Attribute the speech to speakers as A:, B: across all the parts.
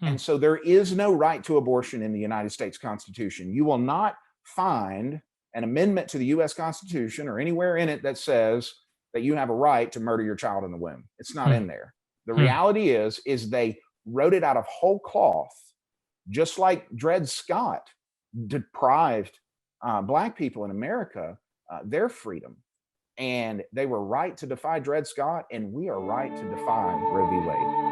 A: And so there is no right to abortion in the United States Constitution. You will not find an amendment to the US Constitution or anywhere in it that says that you have a right to murder your child in the womb. It's not in there. The reality is they wrote it out of whole cloth, just like Dred Scott deprived Black people in America their freedom. And they were right to defy Dred Scott, and we are right to defy Roe v. Wade.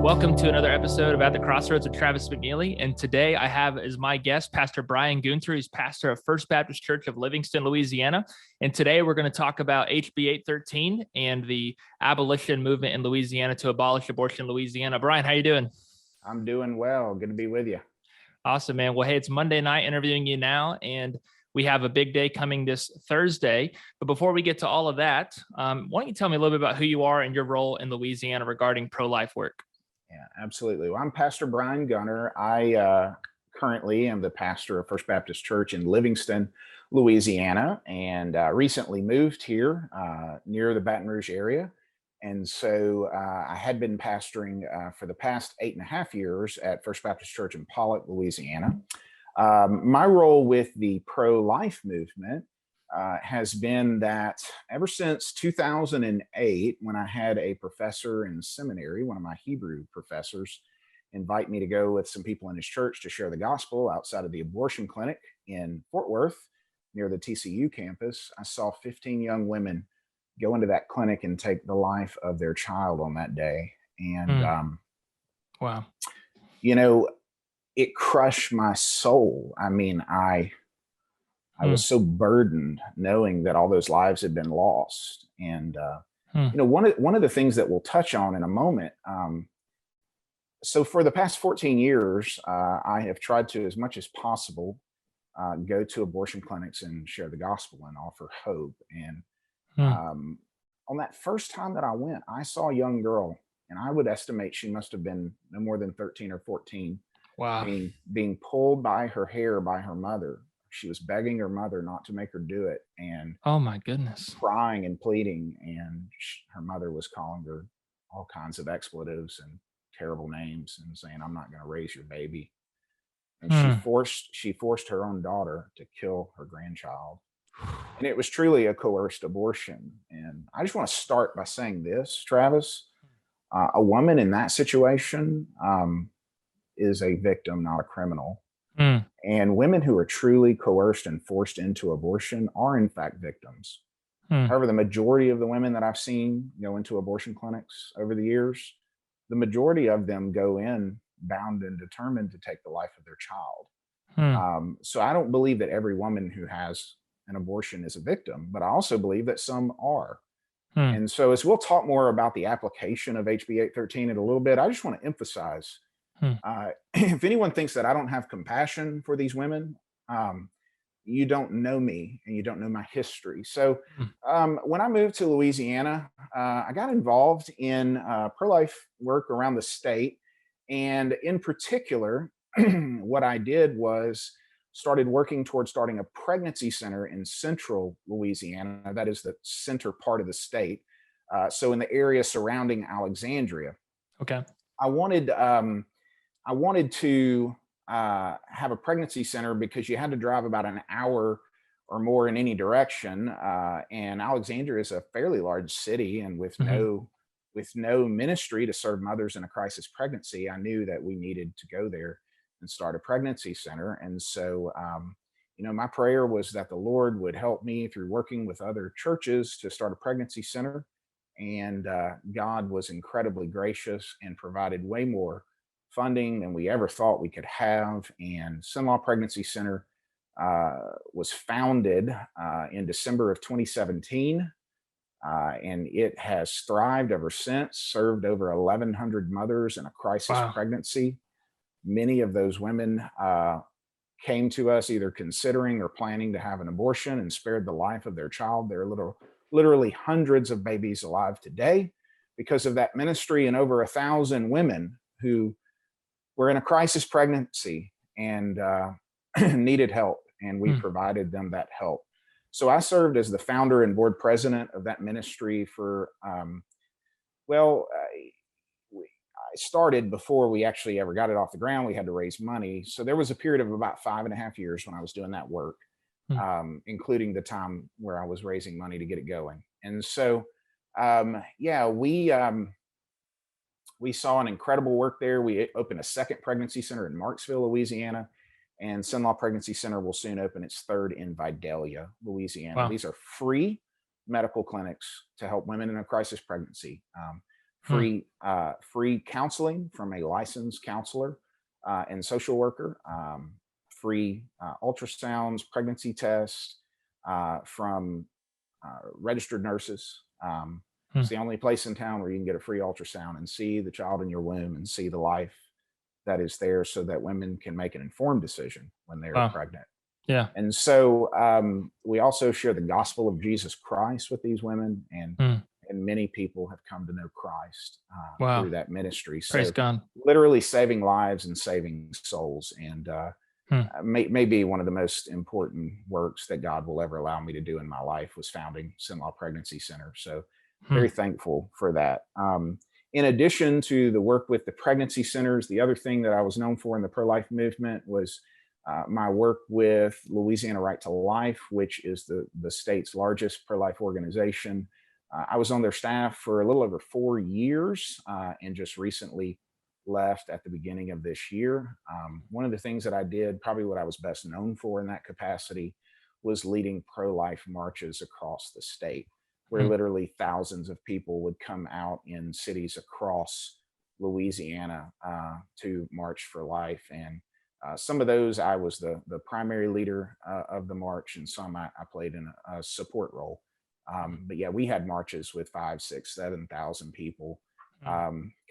B: Welcome to another episode of At the Crossroads with Travis McNeely. And today I have as my guest, Pastor Brian Gunter. He's pastor of First Baptist Church of Livingston, Louisiana. And today we're going to talk about HB813 and the abolition movement in Louisiana to abolish abortion in Louisiana. Brian, how you doing?
A: I'm doing well. Good to be with you.
B: Awesome, man. Well, hey, it's Monday night interviewing you now, and we have a big day coming this Thursday. But before we get to all of that, why don't you tell me a little bit about who you are and your role in Louisiana regarding pro-life work?
A: Yeah, absolutely. Well, I'm Pastor Brian Gunter. I currently am the pastor of First Baptist Church in Livingston, Louisiana, and recently moved here near the Baton Rouge area. And so I had been pastoring for the past 8.5 years at First Baptist Church in Pollock, Louisiana. My role with the pro-life movement has been that ever since 2008, when I had a professor in seminary, one of my Hebrew professors, invite me to go with some people in his church to share the gospel outside of the abortion clinic in Fort Worth near the TCU campus, I saw 15 young women go into that clinic and take the life of their child on that day. And
B: wow,
A: you know, it crushed my soul. I mean, I was so burdened knowing that all those lives had been lost. And, you know, one of the things that we'll touch on in a moment. So for the past 14 years, I have tried to, as much as possible, go to abortion clinics and share the gospel and offer hope. And on that first time that I went, I saw a young girl, and I would estimate she must have been no more than 13 or 14.
B: Wow.
A: Being pulled by her hair by her mother. She was begging her mother not to make her do it, and
B: oh my goodness,
A: crying and pleading. And her mother was calling her all kinds of expletives and terrible names and saying, "I'm not going to raise your baby." And she forced her own daughter to kill her grandchild. And it was truly a coerced abortion. And I just want to start by saying this, Travis, a woman in that situation is a victim, not a criminal. And women who are truly coerced and forced into abortion are in fact victims. However, the majority of the women that I've seen go into abortion clinics over the years, the majority of them go in bound and determined to take the life of their child. So I don't believe that every woman who has an abortion is a victim, but I also believe that some are. And so as we'll talk more about the application of HB813 in a little bit, I just want to emphasize, if anyone thinks that I don't have compassion for these women, you don't know me and you don't know my history. So when I moved to Louisiana, I got involved in pro-life work around the state. And in particular, what I did was started working towards starting a pregnancy center in central Louisiana. That is the center part of the state. So in the area surrounding Alexandria.
B: Okay.
A: I wanted to have a pregnancy center because you had to drive about an hour or more in any direction. And Alexandria is a fairly large city, and with no ministry to serve mothers in a crisis pregnancy, I knew that we needed to go there and start a pregnancy center. And so, you know, my prayer was that the Lord would help me through working with other churches to start a pregnancy center. And God was incredibly gracious and provided way more funding than we ever thought we could have. And Son-in-Law Pregnancy Center was founded in December of 2017. And it has thrived ever since, served over 1,100 mothers in a crisis pregnancy. Many of those women came to us either considering or planning to have an abortion and spared the life of their child. Their little literally hundreds of babies alive today because of that ministry, and over 1,000 women who were in a crisis pregnancy and needed help, and we provided them that help. So I served as the founder and board president of that ministry for, I started before we actually ever got it off the ground. We had to raise money. So there was a period of about 5.5 years when I was doing that work, including the time where I was raising money to get it going. And so, we saw an incredible work there. We opened a second pregnancy center in Marksville, Louisiana, and Sin-Law Pregnancy Center will soon open its third in Vidalia, Louisiana.
B: Wow.
A: These are free medical clinics to help women in a crisis pregnancy. Free counseling from a licensed counselor and social worker. Free ultrasounds, pregnancy tests from registered nurses. It's the only place in town where you can get a free ultrasound and see the child in your womb and see the life that is there, so that women can make an informed decision when they're pregnant.
B: Yeah.
A: And so we also share the gospel of Jesus Christ with these women, and many people have come to know Christ through that ministry. So
B: Praise God.
A: literally saving lives and saving souls, and may be one of the most important works that God will ever allow me to do in my life was founding Sin-Law Pregnancy Center. So very thankful for that. In addition to the work with the pregnancy centers, the other thing that I was known for in the pro-life movement was my work with Louisiana Right to Life, which is the state's largest pro-life organization. I was on their staff for a little over 4 years and just recently left at the beginning of this year. One of the things that I did, probably what I was best known for in that capacity, was leading pro-life marches across the state, where literally thousands of people would come out in cities across Louisiana to march for life. And some of those I was the primary leader of the march, and some I played in a support role. But yeah, we had marches with 5, 6, 7,000 people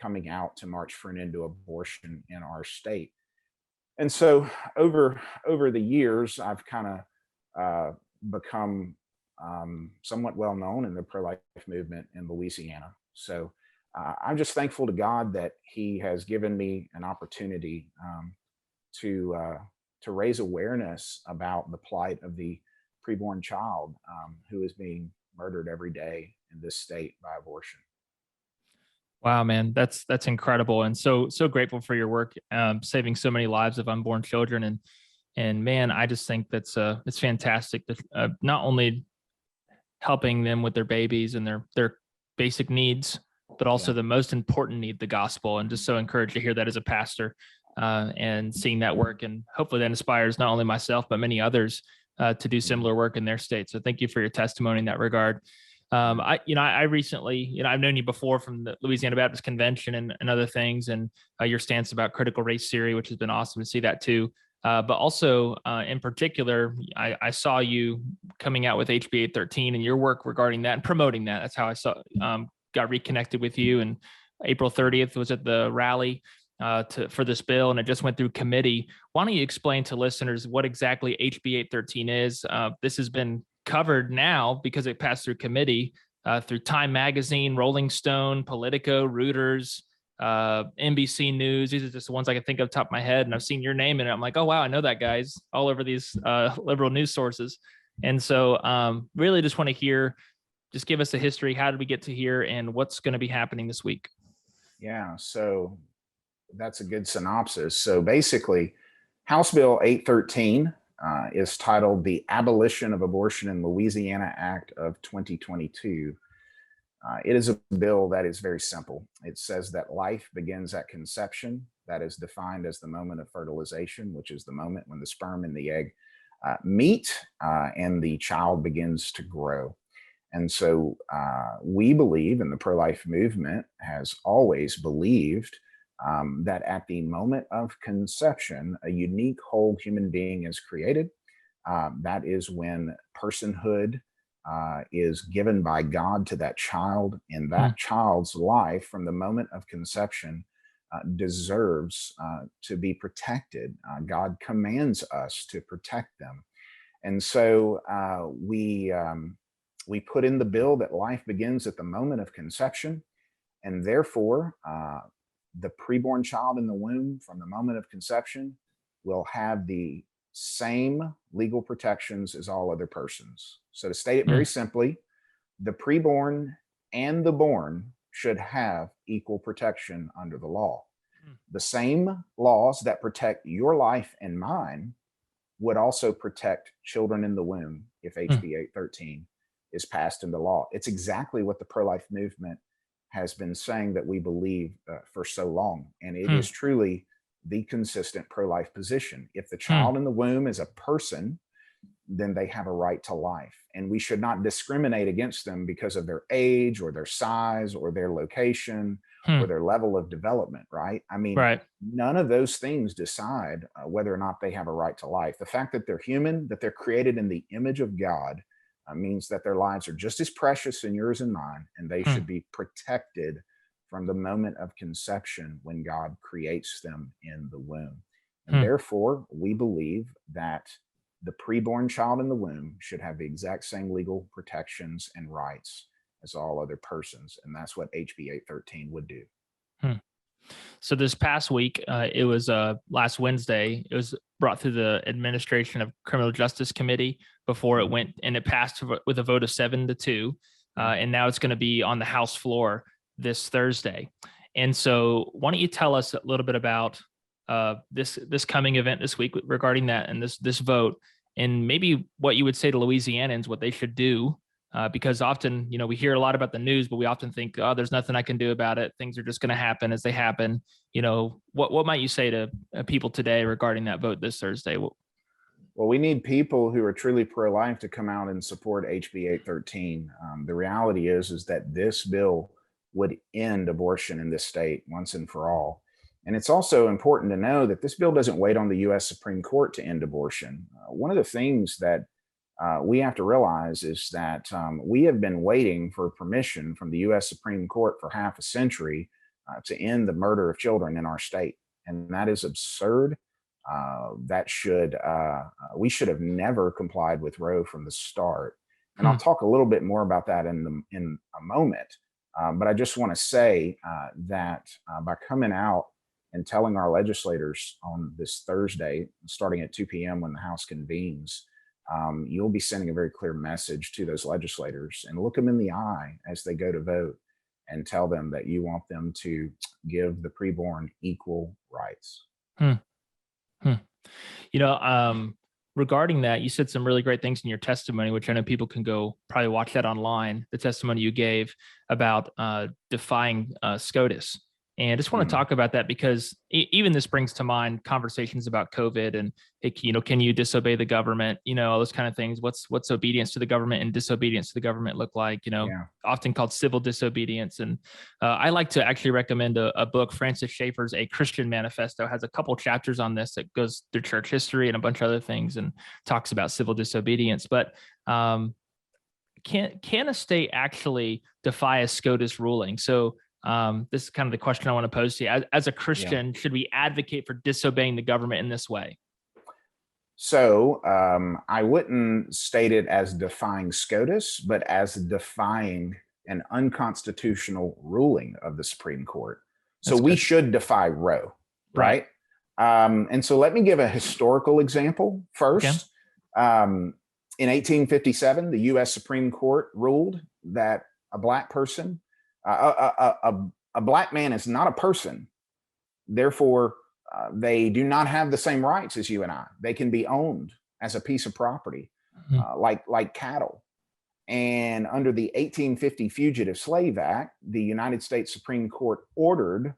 A: coming out to march for an end to abortion in our state. And so over the years, I've kind of become somewhat well known in the pro-life movement in Louisiana. So I'm just thankful to God that He has given me an opportunity to raise awareness about the plight of the preborn child who is being murdered every day in this state by abortion.
B: Wow, man, that's incredible, and so grateful for your work, saving so many lives of unborn children, and man, I just think that's it's fantastic that not only helping them with their babies and their basic needs, but also the most important need, the gospel, and just so encouraged to hear that as a pastor and seeing that work, and hopefully that inspires not only myself but many others to do similar work in their state. So thank you for your testimony in that regard. I recently, I've known you before from the Louisiana Baptist Convention and other things, and your stance about critical race theory, which has been awesome to see that too. But also, in particular, I saw you coming out with HB813 and your work regarding that and promoting that. That's how I got reconnected with you. And April 30th was at the rally for this bill, and it just went through committee. Why don't you explain to listeners what exactly HB813 is? This has been covered now because it passed through committee through Time Magazine, Rolling Stone, Politico, Reuters, NBC News. These are just the ones I can think of top of my head. And I've seen your name in it. I'm like, oh, wow, I know that, guys, all over these liberal news sources. And so really just want to hear, just give us a history. How did we get to here, and what's going to be happening this week?
A: Yeah, so that's a good synopsis. So basically, House Bill 813 is titled the Abolition of Abortion in Louisiana Act of 2022. It is a bill that is very simple. It says that life begins at conception, that is defined as the moment of fertilization, which is the moment when the sperm and the egg meet and the child begins to grow. And so we believe, and the pro-life movement has always believed, that at the moment of conception, a unique whole human being is created. That is when personhood is given by God to that child, and that child's life from the moment of conception deserves to be protected. God commands us to protect them. And so we We put in the bill that life begins at the moment of conception, and therefore the preborn child in the womb from the moment of conception will have the same legal protections as all other persons. So to state it very simply, the preborn and the born should have equal protection under the law. The same laws that protect your life and mine would also protect children in the womb if HB813 is passed into law. It's exactly what the pro-life movement has been saying that we believe for so long. And it is truly the consistent pro-life position. If the child in the womb is a person, then they have a right to life. And we should not discriminate against them because of their age or their size or their location or their level of development, right? I mean, none of those things decide whether or not they have a right to life. The fact that they're human, that they're created in the image of God, means that their lives are just as precious in yours and mine, and they should be protected from the moment of conception when God creates them in the womb. And therefore, we believe that the preborn child in the womb should have the exact same legal protections and rights as all other persons. And that's what HB813 would do.
B: So this past week, it was last Wednesday, it was brought through the Administration of Criminal Justice Committee before it went, and it passed with a vote of 7-2. And now it's going to be on the House floor this Thursday. And so why don't you tell us a little bit about this coming event this week regarding that and this vote, and maybe what you would say to Louisianans, what they should do, because often, we hear a lot about the news, but we often think, oh, there's nothing I can do about it. Things are just going to happen as they happen. What might you say to people today regarding that vote this Thursday?
A: Well, we need people who are truly pro-life to come out and support HB813. The reality is that this bill would end abortion in this state once and for all. And it's also important to know that this bill doesn't wait on the U.S. Supreme Court to end abortion. One of the things that we have to realize is that we have been waiting for permission from the U.S. Supreme Court for half a century to end the murder of children in our state. And that is absurd. We should have never complied with Roe from the start. And I'll talk a little bit more about that in a moment. But I just want to say that by coming out and telling our legislators on this Thursday, starting at 2 p.m. when the House convenes, you'll be sending a very clear message to those legislators, and look them in the eye as they go to vote and tell them that you want them to give the preborn equal rights.
B: Regarding that, you said some really great things in your testimony, which I know people can go probably watch that online, the testimony you gave about defying SCOTUS. And I just want to talk about that because even this brings to mind conversations about COVID and, can you disobey the government? All those kind of things. What's obedience to the government and disobedience to the government look like? Often called civil disobedience. And I like to actually recommend a book. Francis Schaeffer's A Christian Manifesto has a couple chapters on this that goes through church history and a bunch of other things and talks about civil disobedience. But can a state actually defy a SCOTUS ruling? So this is kind of the question I want to pose to you. As a Christian, should we advocate for disobeying the government in this way?
A: So I wouldn't state it as defying SCOTUS, but as defying an unconstitutional ruling of the Supreme Court. So we should defy Roe, right? And so let me give a historical example first. In 1857, the U.S. Supreme Court ruled that a black person, a black man is not a person. Therefore, they do not have the same rights as you and I. They can be owned as a piece of property, like cattle. And under the 1850 Fugitive Slave Act, the United States Supreme Court ordered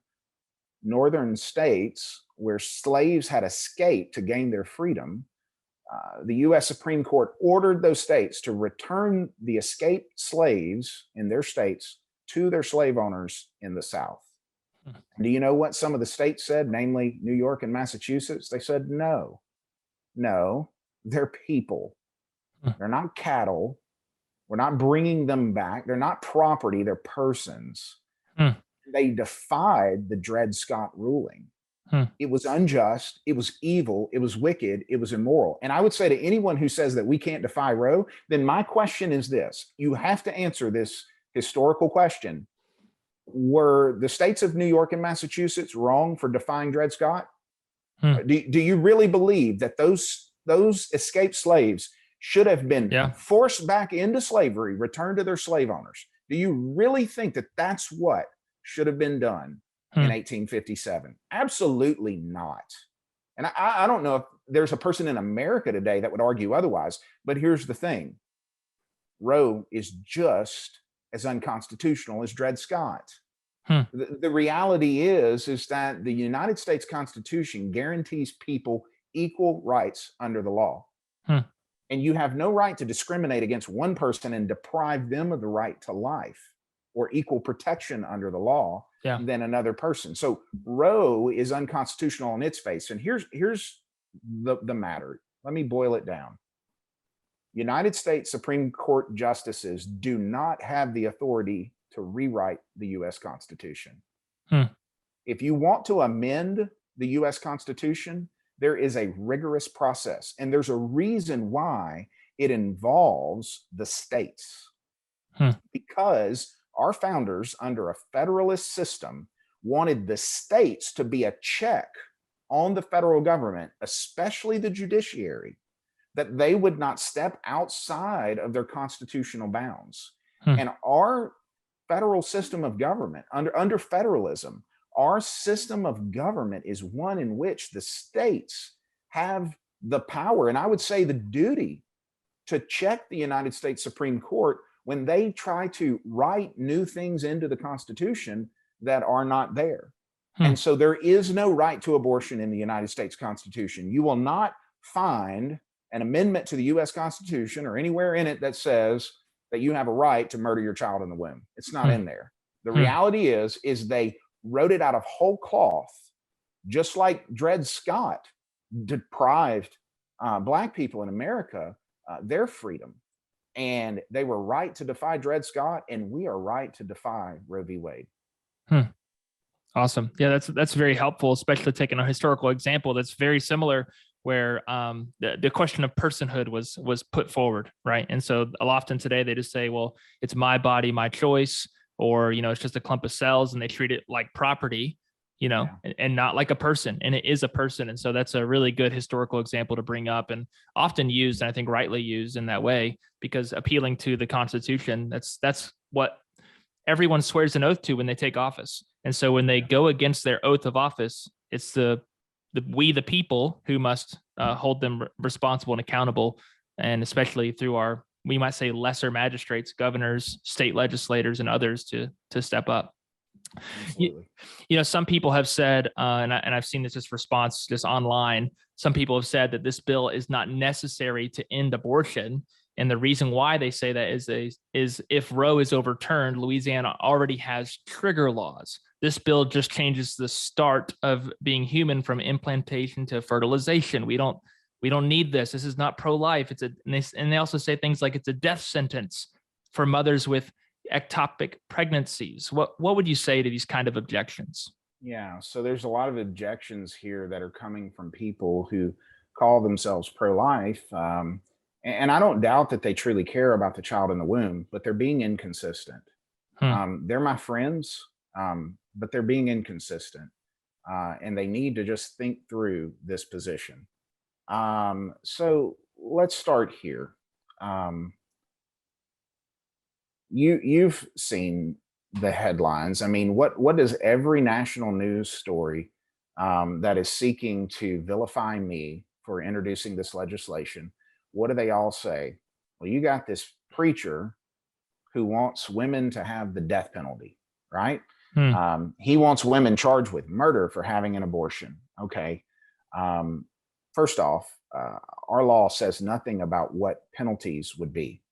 A: northern states where slaves had escaped to gain their freedom. The U.S. Supreme Court ordered those states to return the escaped slaves in their states to their slave owners in the South. Do you know what some of the states said, namely New York and Massachusetts? They said, no, they're people. They're not cattle. We're not bringing them back. They're not property. They're persons. They defied the Dred Scott ruling. It was unjust. It was evil. It was wicked. It was immoral. And I would say to anyone who says that we can't defy Roe, then my question is this. You have to answer this historical question. Were the states of New York and Massachusetts wrong for defying Dred Scott? Do you really believe that those escaped slaves should have been forced back into slavery, returned to their slave owners? Do you really think that that's what should have been done in 1857? Absolutely not. And I don't know if there's a person in America today that would argue otherwise, but here's the thing. Roe is just as unconstitutional as Dred Scott. The reality is that the United States Constitution guarantees people equal rights under the law. And you have no right to discriminate against one person and deprive them of the right to life or equal protection under the law than another person. So Roe is unconstitutional on its face. And here's the matter. Let me boil it down. United States Supreme Court justices do not have the authority to rewrite the U.S. Constitution. If you want to amend the U.S. Constitution, there is a rigorous process, and there's a reason why it involves the states. Because our founders, under a federalist system, wanted the states to be a check on the federal government, especially the judiciary, that they would not step outside of their constitutional bounds. And our federal system of government, under federalism, our system of government is one in which the states have the power, and I would say the duty, to check the United States Supreme Court when they try to write new things into the Constitution that are not there. And so there is no right to abortion in the United States Constitution. You will not find an amendment to the U.S. Constitution or anywhere in it that says that you have a right to murder your child in the womb. It's not in there. The reality is they wrote it out of whole cloth, just like Dred Scott deprived Black people in America their freedom. And they were right to defy Dred Scott, and we are right to defy Roe v. Wade.
B: Awesome. Yeah, that's very helpful, especially taking a historical example that's very similar, where the question of personhood was put forward, right? And so often today they just say, well, it's my body, my choice, or, it's just a clump of cells, and they treat it like property, and not like a person, and it is a person. And so that's a really good historical example to bring up, and often used, and I think rightly used in that way, because appealing to the Constitution, that's what everyone swears an oath to when they take office. And so when they go against their oath of office, it's we the people who must hold them responsible and accountable, and especially through we might say lesser magistrates, governors, state legislators, and others to step up. Some people have said, and I've seen this response just online, some people have said that this bill is not necessary to end abortion. And the reason why they say that is if Roe is overturned, Louisiana already has trigger laws. This bill just changes the start of being human from implantation to fertilization. We don't need this. This is not pro-life. And they also say things like it's a death sentence for mothers with ectopic pregnancies. What would you say to these kind of objections?
A: Yeah, so there's a lot of objections here that are coming from people who call themselves pro-life. And I don't doubt that they truly care about the child in the womb, but they're being inconsistent. They're my friends, but they're being inconsistent. And they need to just think through this position. So let's start here. You've seen the headlines. I mean, what does every national news story that is seeking to vilify me for introducing this legislation, what do they all say? Well, you got this preacher who wants women to have the death penalty, right? He wants women charged with murder for having an abortion. Okay. First off, our law says nothing about what penalties would be.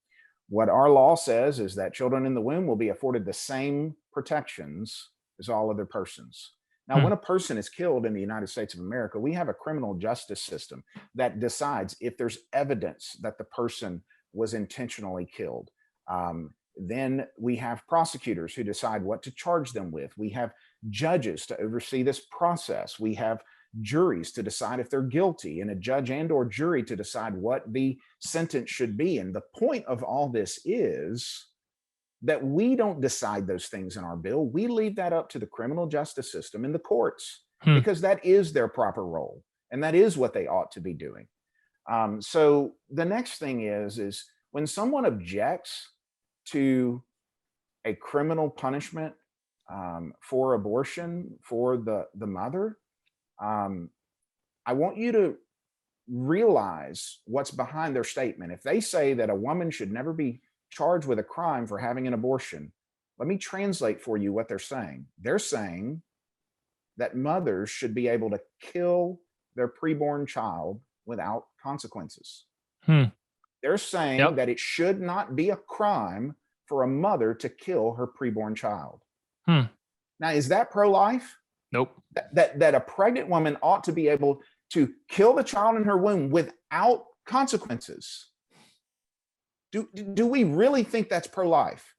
A: What our law says is that children in the womb will be afforded the same protections as all other persons. Now, when a person is killed in the United States of America, we have a criminal justice system that decides if there's evidence that the person was intentionally killed. Then we have prosecutors who decide what to charge them with. We have judges to oversee this process. We have juries to decide if they're guilty, and a judge and or jury to decide what the sentence should be. And the point of all this is that we don't decide those things in our bill. We leave that up to the criminal justice system and the courts, because that is their proper role, and that is what they ought to be doing. So the next thing is when someone objects to a criminal punishment for abortion for the mother, I want you to realize what's behind their statement. If they say that a woman should never be charged with a crime for having an abortion, let me translate for you what they're saying. They're saying that mothers should be able to kill their preborn child without consequences. They're saying that it should not be a crime for a mother to kill her preborn child. Now, is that pro-life?
B: Nope.
A: That a pregnant woman ought to be able to kill the child in her womb without consequences. Do we really think that's pro-life?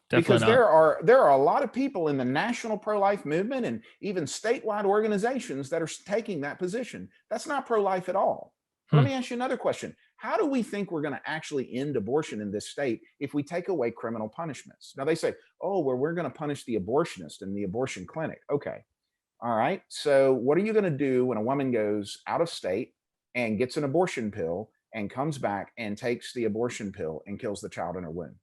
A: Because there are a lot of people in the national pro-life movement and even statewide organizations that are taking that position. That's not pro-life at all. Let me ask you another question. How do we think we're going to actually end abortion in this state if we take away criminal punishments? Now they say, oh, well, we're going to punish the abortionist and the abortion clinic. Okay. All right. So what are you going to do when a woman goes out of state and gets an abortion pill and comes back and takes the abortion pill and kills the child in her womb?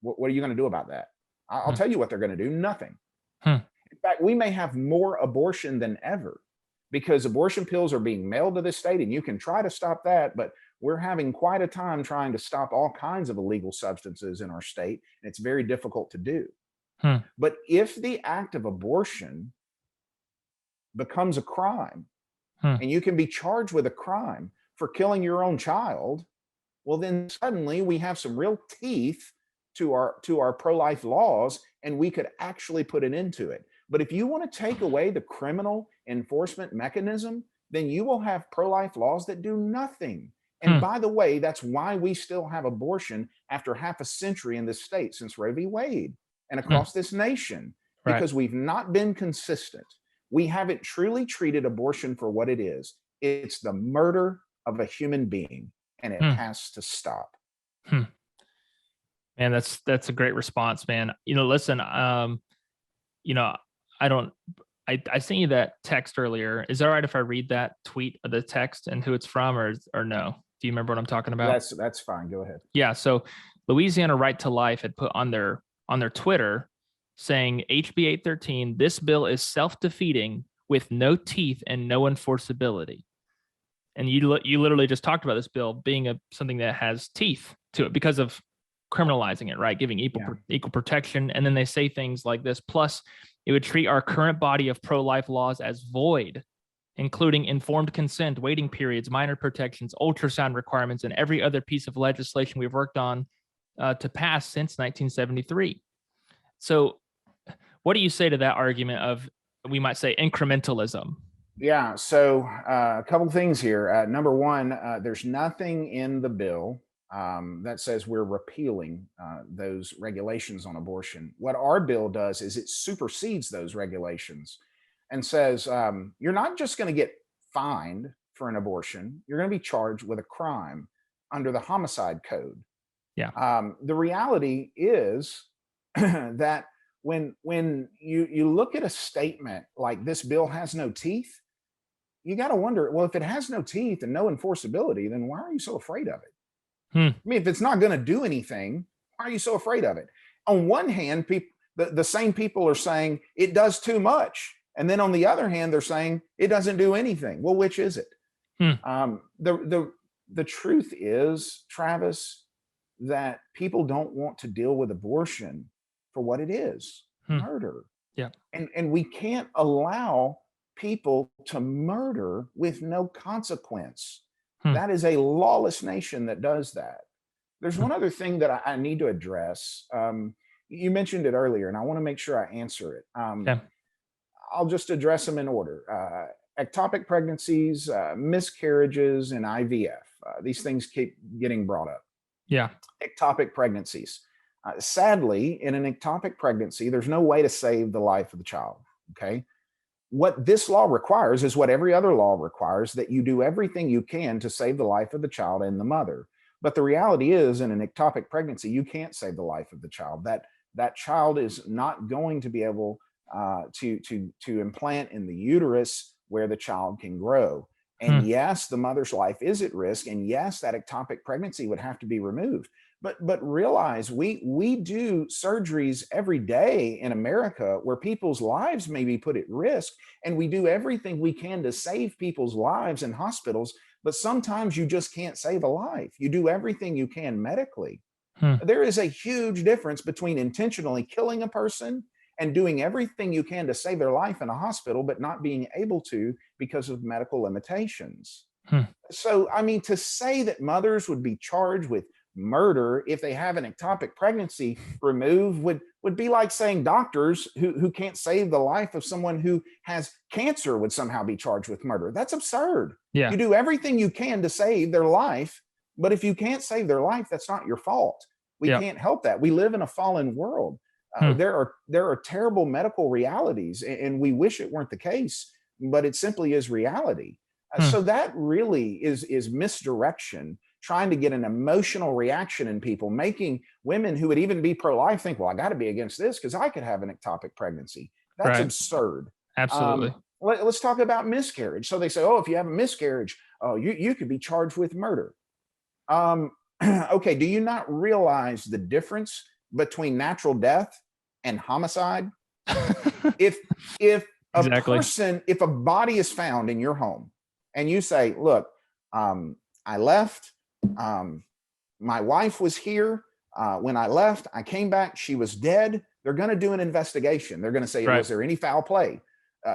A: What are you going to do about that? I'll tell you what they're going to do. Nothing. In fact, we may have more abortion than ever because abortion pills are being mailed to this state, and you can try to stop that, but we're having quite a time trying to stop all kinds of illegal substances in our state, and it's very difficult to do. But if the act of abortion becomes a crime, and you can be charged with a crime for killing your own child, well, then suddenly we have some real teeth to our pro-life laws, and we could actually put an end to it. But if you want to take away the criminal enforcement mechanism, then you will have pro-life laws that do nothing. And by the way, that's why we still have abortion after half a century in this state since Roe v. Wade and across this nation, because we've not been consistent. We haven't truly treated abortion for what it is. It's the murder of a human being, and it has to stop.
B: Man, that's a great response, man. Listen, I sent you that text earlier. Is that all right if I read that tweet of the text and who it's from, or no? Do you remember what I'm talking about?
A: That's fine. Go ahead.
B: Yeah. So Louisiana Right to Life had put on their Twitter saying HB813, this bill is self-defeating with no teeth and no enforceability. And you literally just talked about this bill being something that has teeth to it because of criminalizing it, right? Giving equal protection. And then they say things like this, plus it would treat our current body of pro-life laws as void, including informed consent, waiting periods, minor protections, ultrasound requirements, and every other piece of legislation we've worked on to pass since 1973. So what do you say to that argument of, we might say, incrementalism?
A: Yeah, so a couple of things here. Number one, there's nothing in the bill that says we're repealing those regulations on abortion. What our bill does is it supersedes those regulations and says you're not just going to get fined for an abortion, you're going to be charged with a crime under the homicide code. Yeah. The reality is that when you look at a statement like this bill has no teeth, you got to wonder, well, if it has no teeth and no enforceability, then why are you so afraid of it? I mean, if it's not going to do anything, why are you so afraid of it? On one hand, the same people are saying it does too much. And then on the other hand, they're saying it doesn't do anything. Well, which is it? The truth is, Travis, that people don't want to deal with abortion for what it is, murder.
B: Yeah.
A: And we can't allow people to murder with no consequence. That is a lawless nation that does that. There's one other thing that I need to address. You mentioned it earlier, and I want to make sure I answer it. I'll just address them in order. Ectopic pregnancies, miscarriages, and IVF. These things keep getting brought up.
B: Yeah.
A: Ectopic pregnancies. Sadly, in an ectopic pregnancy, there's no way to save the life of the child. Okay. What this law requires is what every other law requires, that you do everything you can to save the life of the child and the mother. But the reality is, in an ectopic pregnancy, you can't save the life of the child. That child is not going to be able to implant in the uterus where the child can grow. And yes, the mother's life is at risk. And yes, that ectopic pregnancy would have to be removed. But realize we do surgeries every day in America where people's lives may be put at risk, and we do everything we can to save people's lives in hospitals. But sometimes you just can't save a life. You do everything you can medically. There is a huge difference between intentionally killing a person and doing everything you can to save their life in a hospital, but not being able to because of medical limitations. So, I mean, to say that mothers would be charged with murder if they have an ectopic pregnancy removed would be like saying doctors who can't save the life of someone who has cancer would somehow be charged with murder. That's absurd.
B: Yeah.
A: You do everything you can to save their life, but if you can't save their life, that's not your fault. We can't help that. We live in a fallen world. There are terrible medical realities, and we wish it weren't the case, but it simply is reality. So that really is misdirection, trying to get an emotional reaction in people, making women who would even be pro-life think, well, I got to be against this because I could have an ectopic pregnancy. That's absurd.
B: Absolutely.
A: Let's talk about miscarriage. So they say, oh, if you have a miscarriage, oh, you could be charged with murder. Okay, do you not realize the difference between natural death and homicide? If a person, if a body is found in your home and you say, look, I left, my wife was here, when I left, I came back, she was dead, they're going to do an investigation. They're going to say, was there any foul play?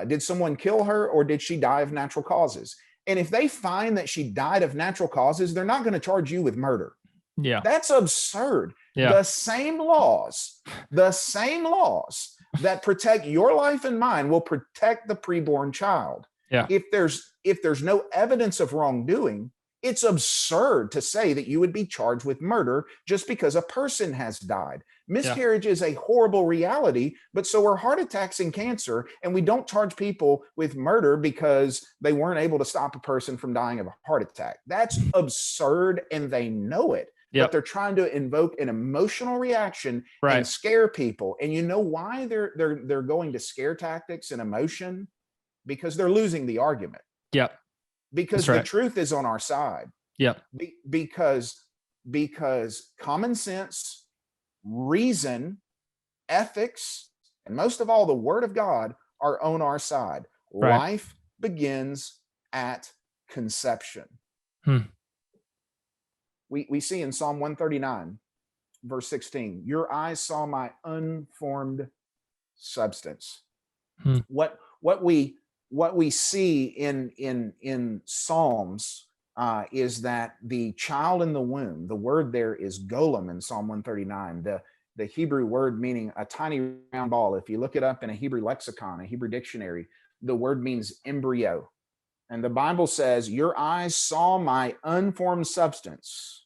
A: Did someone kill her, or did she die of natural causes? And if they find that she died of natural causes, they're not going to charge you with murder.
B: Yeah.
A: That's absurd. Yeah. The same laws that protect your life and mine will protect the preborn child.
B: Yeah.
A: If there's no evidence of wrongdoing, it's absurd to say that you would be charged with murder just because a person has died. Miscarriage is a horrible reality, but so are heart attacks and cancer, and we don't charge people with murder because they weren't able to stop a person from dying of a heart attack. That's absurd, and they know it. But they're trying to invoke an emotional reaction and scare people. And you know why they're going to scare tactics and emotion? Because they're losing the argument. Because the truth is on our side. Because common sense, reason, ethics, and most of all, the word of God are on our side. Life begins at conception. We see in Psalm 139, verse 16, your eyes saw my unformed substance. What we see in Psalms is that the child in the womb, the word there is golem in Psalm 139, the Hebrew word meaning a tiny round ball. If you look it up in a Hebrew lexicon, a Hebrew dictionary, the word means embryo. And the Bible says, your eyes saw my unformed substance.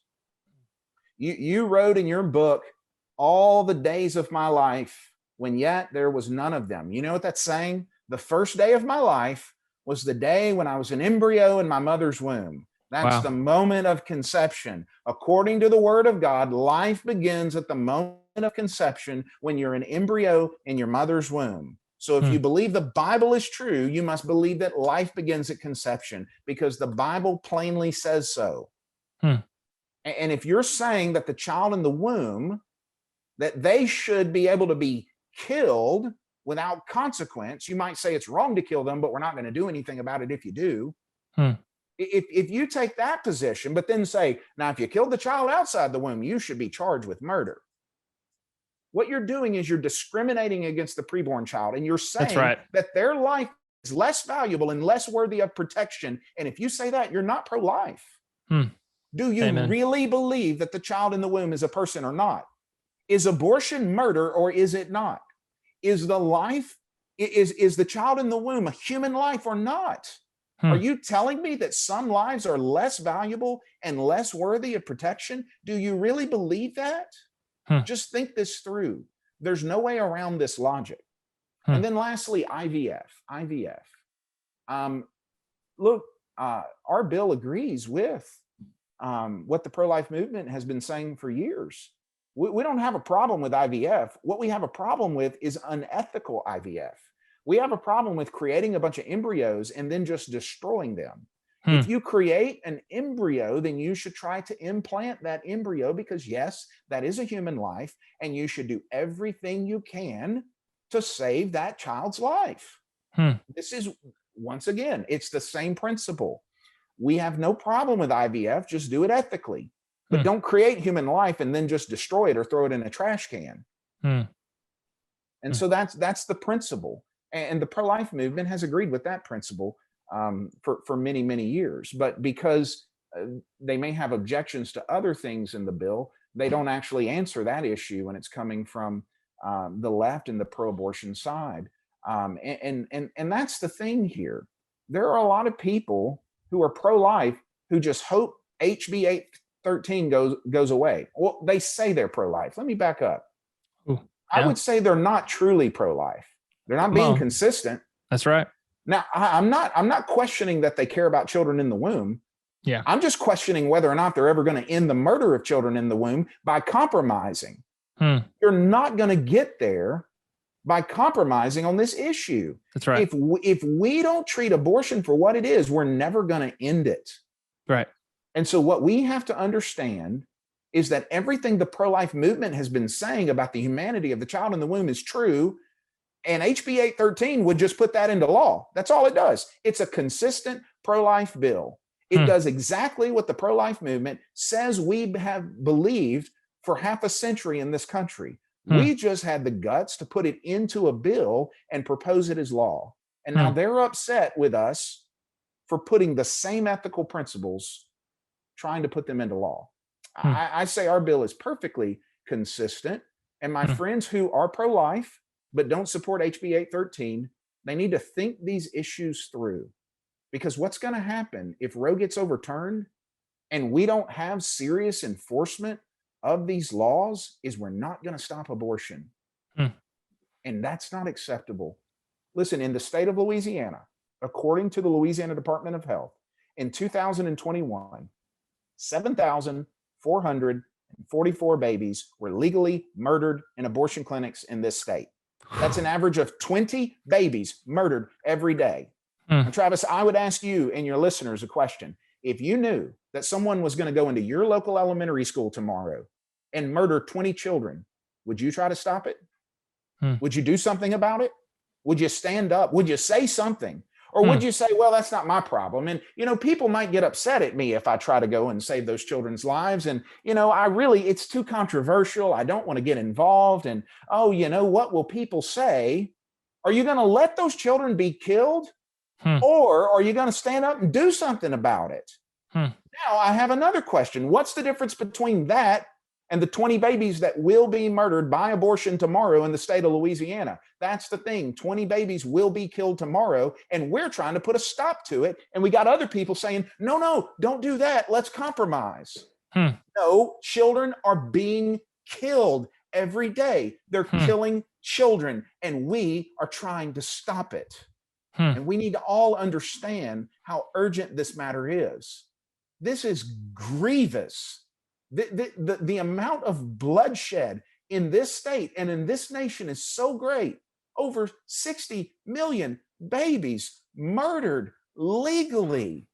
A: You wrote in your book all the days of my life when yet there was none of them. You know what that's saying? The first day of my life was the day when I was an embryo in my mother's womb. That's the moment of conception. According to the word of God, life begins at the moment of conception when you're an embryo in your mother's womb. So if you believe the Bible is true, you must believe that life begins at conception because the Bible plainly says so. And if you're saying that the child in the womb, that they should be able to be killed without consequence, you might say it's wrong to kill them, but we're not going to do anything about it if you do. If you take that position, but then say, now, if you killed the child outside the womb, you should be charged with murder. What you're doing is you're discriminating against the preborn child, and you're saying that their life is less valuable and less worthy of protection. And if you say that, you're not pro-life. Do you really believe that the child in the womb is a person or not? Is abortion murder or is it not? Is the life, is the child in the womb a human life or not? Are you telling me that some lives are less valuable and less worthy of protection? Do you really believe that? Just think this through. There's no way around this logic. And then lastly, IVF. Look, our bill agrees with what the pro-life movement has been saying for years. We don't have a problem with IVF. What we have a problem with is unethical IVF. We have a problem with creating a bunch of embryos and then just destroying them. If you create an embryo, then you should try to implant that embryo because, yes, that is a human life, and you should do everything you can to save that child's life. This is, once again, it's the same principle. We have no problem with IVF, just do it ethically. But don't create human life and then just destroy it or throw it in a trash can. And so that's the principle. And the pro-life movement has agreed with that principle for many, many years. But because they may have objections to other things in the bill, they don't actually answer that issue when it's coming from the left and the pro-abortion side. And that's the thing here. There are a lot of people who are pro-life who just hope HB813 goes away. Well, they say they're pro-life. Let me back up.
B: Ooh,
A: I would say they're not truly pro-life. They're not being consistent.
B: That's right.
A: Now, I'm not questioning that they care about children in the womb.
B: Yeah.
A: I'm just questioning whether or not they're ever going to end the murder of children in the womb by compromising. You're not going to get there by compromising on this issue.
B: That's right.
A: If we don't treat abortion for what it is, we're never going to end it.
B: Right.
A: And so what we have to understand is that everything the pro-life movement has been saying about the humanity of the child in the womb is true. And HB813 would just put that into law. That's all it does. It's a consistent pro-life bill. It does exactly what the pro-life movement says we have believed for half a century in this country. We just had the guts to put it into a bill and propose it as law. And now they're upset with us for putting the same ethical principles, trying to put them into law. I say our bill is perfectly consistent. And my friends who are pro-life but don't support HB813, they need to think these issues through. Because what's going to happen if Roe gets overturned and we don't have serious enforcement of these laws is we're not going to stop abortion. And that's not acceptable. Listen, in the state of Louisiana, according to the Louisiana Department of Health, in 2021, 7,444 babies were legally murdered in abortion clinics in this state. That's an average of 20 babies murdered every day. And Travis, I would ask you and your listeners a question. If you knew that someone was going to go into your local elementary school tomorrow and murder 20 children, would you try to stop it? Would you do something about it? Would you stand up? Would you say something? Or would you say, well, that's not my problem? And, people might get upset at me if I try to go and save those children's lives. And, it's too controversial. I don't want to get involved. And, what will people say? Are you going to let those children be killed? Or are you going to stand up and do something about it? Now, I have another question. What's the difference between that and the 20 babies that will be murdered by abortion tomorrow in the state of Louisiana? That's the thing. 20 babies will be killed tomorrow, and we're trying to put a stop to it. And we got other people saying, no, don't do that. Let's compromise. No, children are being killed every day. They're killing children, and we are trying to stop it. And we need to all understand how urgent this matter is. This is grievous. The amount of bloodshed in this state and in this nation is so great. Over 60 million babies murdered legally.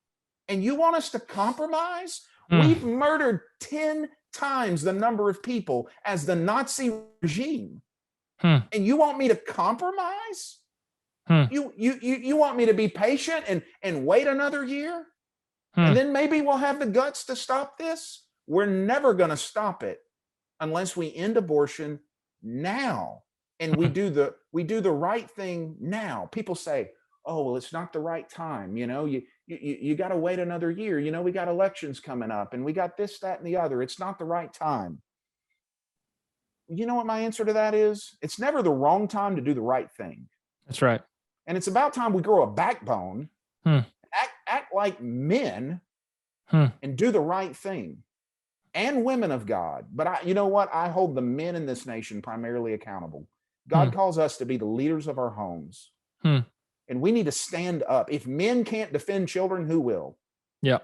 A: And you want us to compromise? We've murdered 10 times the number of people as the Nazi regime. And you want me to compromise? You want me to be patient and wait another year? And then maybe we'll have the guts to stop this? We're never going to stop it unless we end abortion now. And we do the right thing now. People say, oh, well, it's not the right time. You got to wait another year. We got elections coming up and we got this, that, and the other. It's not the right time. You know what my answer to that is? It's never the wrong time to do the right thing.
B: That's right.
A: And it's about time we grow a backbone, act like men, and do the right thing. and women of God. But you know what? I hold the men in this nation primarily accountable. God calls us to be the leaders of our homes. And we need to stand up. If men can't defend children, who will?
B: Yeah.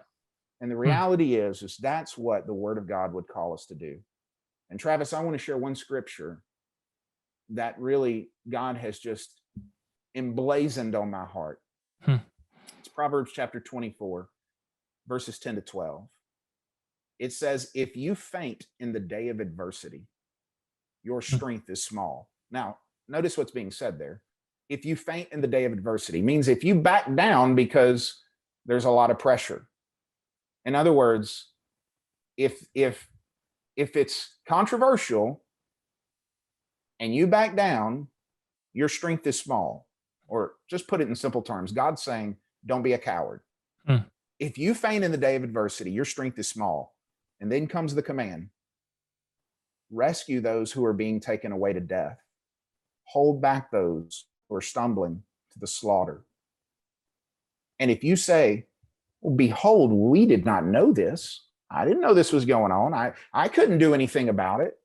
A: And the reality is that's what the Word of God would call us to do. And Travis, I want to share one scripture that really God has just emblazoned on my heart. It's Proverbs chapter 24, verses 10 to 12. It says, if you faint in the day of adversity, your strength is small. Now, notice what's being said there. If you faint in the day of adversity means if you back down because there's a lot of pressure. In other words, if it's controversial and you back down, your strength is small. Or just put it in simple terms, God's saying, don't be a coward. If you faint in the day of adversity, your strength is small. And then comes the command, rescue those who are being taken away to death. Hold back those who are stumbling to the slaughter. And if you say, well, behold, we did not know this. I didn't know this was going on. I couldn't do anything about it.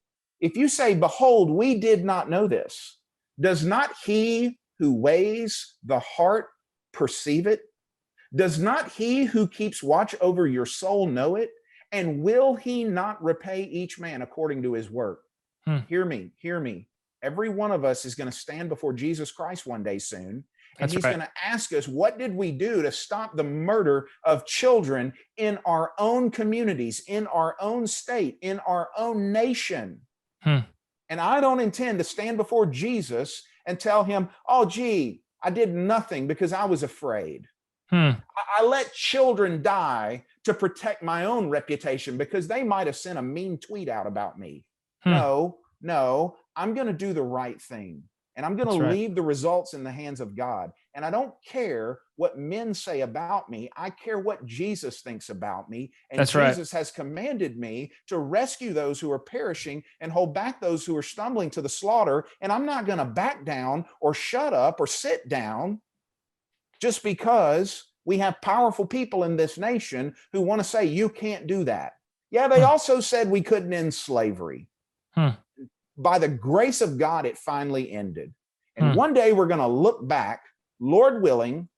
A: If you say, behold, we did not know this, does not he who weighs the heart perceive it? Does not he who keeps watch over your soul know it? And will he not repay each man according to his work? Hear me, hear me. Every one of us is going to stand before Jesus Christ one day soon. And he's going to ask us, what did we do to stop the murder of children in our own communities, in our own state, in our own nation? And I don't intend to stand before Jesus and tell him, oh, gee, I did nothing because I was afraid. I let children die to protect my own reputation because they might have sent a mean tweet out about me. No, I'm going to do the right thing. And I'm going to leave the results in the hands of God. And I don't care what men say about me. I care what Jesus thinks about me. And Jesus has commanded me to rescue those who are perishing and hold back those who are stumbling to the slaughter. And I'm not going to back down or shut up or sit down just because we have powerful people in this nation who want to say, you can't do that. Yeah, they also said we couldn't end slavery. By the grace of God, it finally ended. And one day we're going to look back, Lord willing,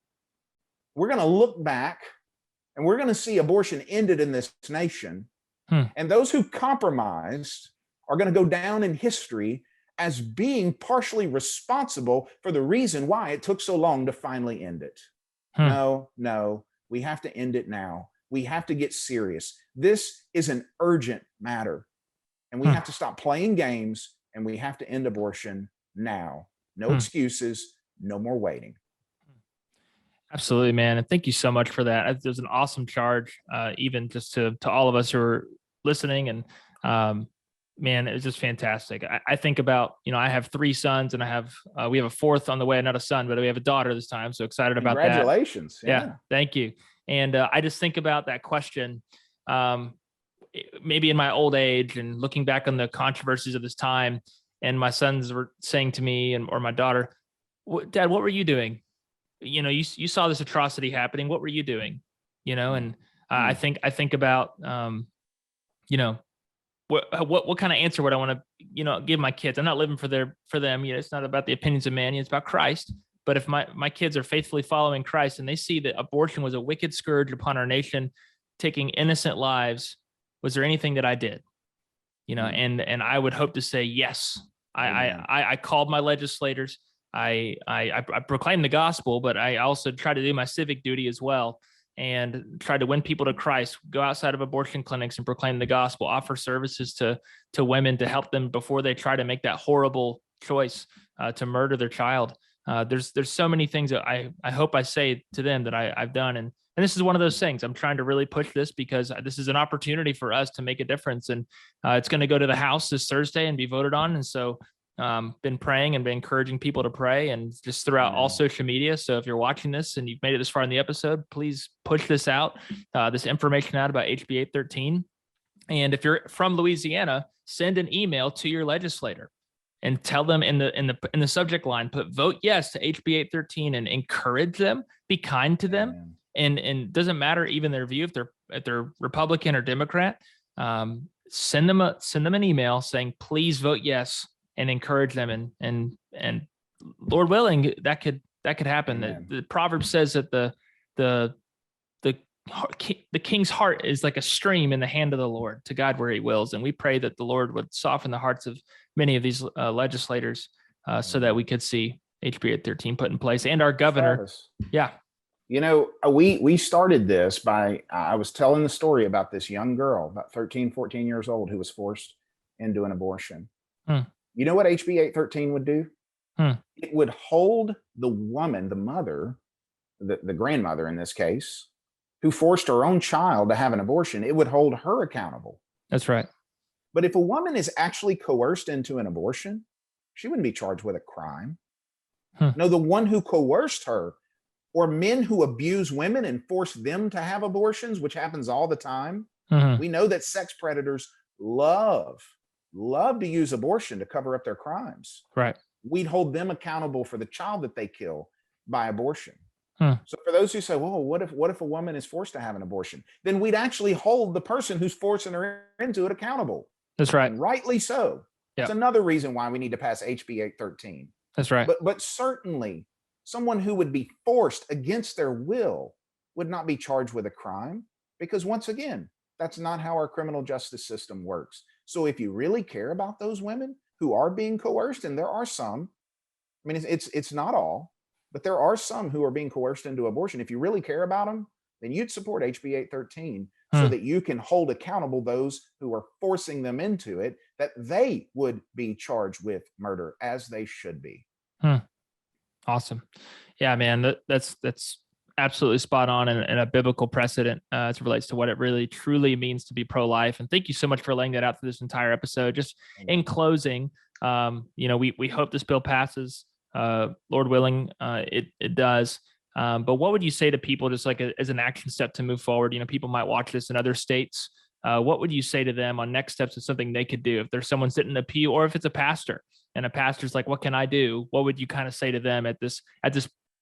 A: we're going to look back and we're going to see abortion ended in this nation. And those who compromised are going to go down in history as being partially responsible for the reason why it took so long to finally end it. No, we have to end it now. We have to get serious. This is an urgent matter. And we have to stop playing games, and we have to end abortion now. No excuses, no more waiting.
B: Absolutely, man. And thank you so much for that. There's an awesome charge, even just to all of us who are listening. And man, it was just fantastic. I think about, I have 3 sons, and we have a 4th on the way, not a son, but we have a daughter this time. So excited about that.
A: Congratulations.
B: Yeah. Thank you. And I just think about that question, maybe in my old age and looking back on the controversies of this time, and my sons were saying to me or my daughter, Dad, what were you doing? You saw this atrocity happening. What were you doing? And I think about, what kind of answer would I want to, give my kids? I'm not living for them. It's not about the opinions of man. It's about Christ. But if my kids are faithfully following Christ and they see that abortion was a wicked scourge upon our nation, taking innocent lives, was there anything that I did? And I would hope to say, yes, I called my legislators. I proclaimed the gospel, but I also try to do my civic duty as well and try to win people to Christ, go outside of abortion clinics and proclaim the gospel, offer services to women to help them before they try to make that horrible choice to murder their child. There's so many things that I hope I say to them that I've done. And this is one of those things. I'm trying to really push this because this is an opportunity for us to make a difference. And it's going to go to the House this Thursday and be voted on. And so been praying and been encouraging people to pray and just throughout all social media. So if you're watching this and you've made it this far in the episode, please push this out, this information out about HB813. And if you're from Louisiana, send an email to your legislator and tell them in the subject line, put vote yes to HB813 and encourage them, be kind to them. And doesn't matter even their view, if they're Republican or Democrat, send them an email saying, please vote yes, and encourage them. And Lord willing, that could happen. The proverb says that the king's heart is like a stream in the hand of the Lord to guide where he wills. And we pray that the Lord would soften the hearts of many of these legislators so that we could see HB813 put in place, and our governor.
A: Travis,
B: yeah.
A: You know, we started this by, I was telling the story about this young girl, about 13, 14 years old, who was forced into an abortion. You know what HB813 would do? It would hold the woman, the mother, the grandmother in this case, who forced her own child to have an abortion. It would hold her accountable.
B: That's right.
A: But if a woman is actually coerced into an abortion, she wouldn't be charged with a crime. No, the one who coerced her, or men who abuse women and force them to have abortions, which happens all the time. We know that sex predators love to use abortion to cover up their crimes.
B: Right.
A: We'd hold them accountable for the child that they kill by abortion. So for those who say, well, what if a woman is forced to have an abortion? Then we'd actually hold the person who's forcing her into it accountable.
B: That's right.
A: And rightly so. That's another reason why we need to pass HB813.
B: That's right.
A: But certainly someone who would be forced against their will would not be charged with a crime, because once again, that's not how our criminal justice system works. So if you really care about those women who are being coerced, and there are some, I mean, it's not all, but there are some who are being coerced into abortion. If you really care about them, then you'd support HB813 so that you can hold accountable those who are forcing them into it, that they would be charged with murder, as they should be.
B: Awesome. Yeah, man, that's absolutely spot on, and a biblical precedent as it relates to what it really truly means to be pro-life. And thank you so much for laying that out through this entire episode. Just in closing, we hope this bill passes. Lord willing, it does. But what would you say to people, just like as an action step to move forward? You know, people might watch this in other states. What would you say to them on next steps of something they could do if there's someone sitting in a pew, or if it's a pastor and a pastor's like, what can I do? What would you kind of say to them at this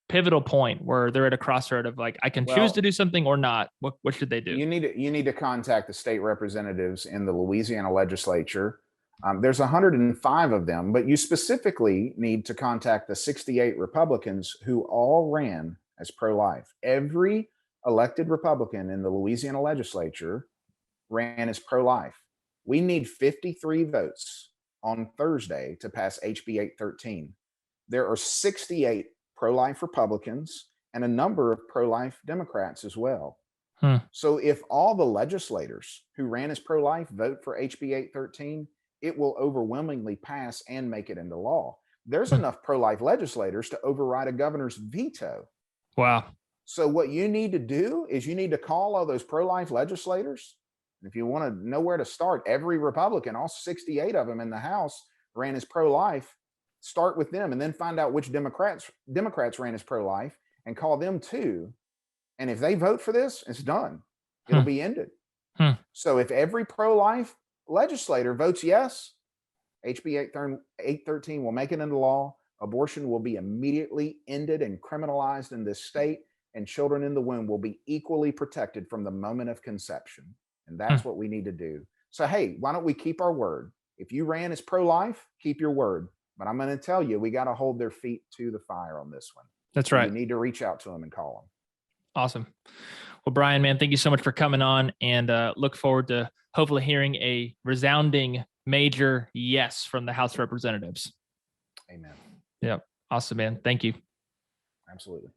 B: pivotal point where they're at a crossroad of like, I can choose to do something or not? What should they do? You
A: need to contact the state representatives in the Louisiana legislature. There's 105 of them, but you specifically need to contact the 68 Republicans who all ran as pro-life. Every elected Republican in the Louisiana legislature ran as pro-life. We need 53 votes on Thursday to pass HB813. There are 68 pro-life Republicans and a number of pro-life Democrats as well. So if all the legislators who ran as pro-life vote for HB813, it will overwhelmingly pass and make it into law. There's enough pro-life legislators to override a governor's veto.
B: Wow.
A: So what you need to do is you need to call all those pro-life legislators. If you want to know where to start, every Republican, all 68 of them in the House, ran as pro-life. Start with them, and then find out which Democrats ran as pro-life, and call them too. And if they vote for this, it's done. It'll be ended. So if every pro-life legislator votes yes, HB813 will make it into law. Abortion will be immediately ended and criminalized in this state, and children in the womb will be equally protected from the moment of conception. And that's what we need to do. So, hey, why don't we keep our word? If you ran as pro-life, keep your word. But I'm going to tell you, we got to hold their feet to the fire on this one.
B: That's right.
A: You need to reach out to them and call them.
B: Awesome. Well, Brian, man, thank you so much for coming on, and look forward to hopefully hearing a resounding major yes from the House of Representatives.
A: Amen.
B: Yep. Awesome, man. Thank you.
A: Absolutely.